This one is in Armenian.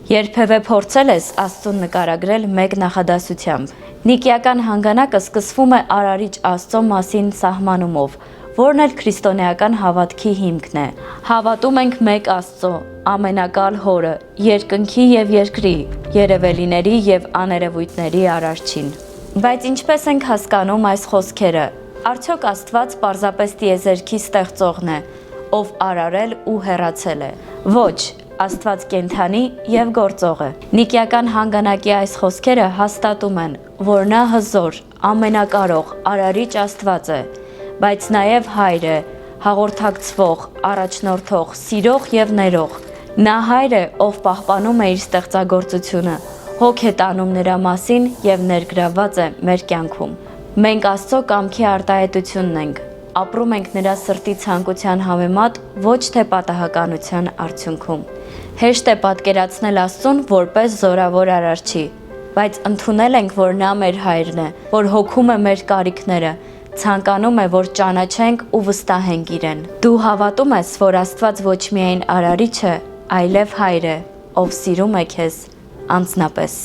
Երբևէ փորձել ես Աստծուն նկարագրել մեկ նախադասությամբ։ Նիկիական հանգանակը սկսվում է Արարիչ Աստծո մասին սահմանումով, որն էլ քրիստոնեական հավատքի հիմքն է։ Հավատում ենք մեկ Աստծո, ամենակալ Հորը, երկնքի և երկրի, երևելիների և աներևույթների Արարչին։ Բայց ինչպես ենք հասկանում այս խոսքերը։ Արդյոք Աստված պարզապես տիեզերքի ստեղծողն է, ով արարել ու հեռացել է։ Ոչ, Աստված կենդանի և գործող է։ Նիկիական հանգանակի այս խոսքերը հաստատում են, որ նա հզոր, ամենակարող, արարիչ Աստված է, բայց նաև Հայր է, հաղորդակցվող, առաջնորդող, սիրող և ներող։ Նա Հայր է, ով պահպանում է իր ստեղծագործությունը, հոգ է տանում նրա մասին և ներգրավված է մեր կյանքում։ Մենք Աստծո կամքի արտահայտությունն ենք, ապրում ենք նրա սրտի ցանկության համեմատ, ոչ թե պատահականության արդյունքում։ Հեշտ է պատկերացնել Աստծուն որպես զորավոր արարչի, բայց ընդունել ենք, որ նա մեր Հայրն է, որ հոգում է մեր կարիքները, ցանկանում է, որ ճանաչենք ու վստահենք իրեն։ Դու հավատում ես, որ Աստված ոչ միայն արարիչ է, այլև Հայր է, ով սիրում է քեզ անձնապես։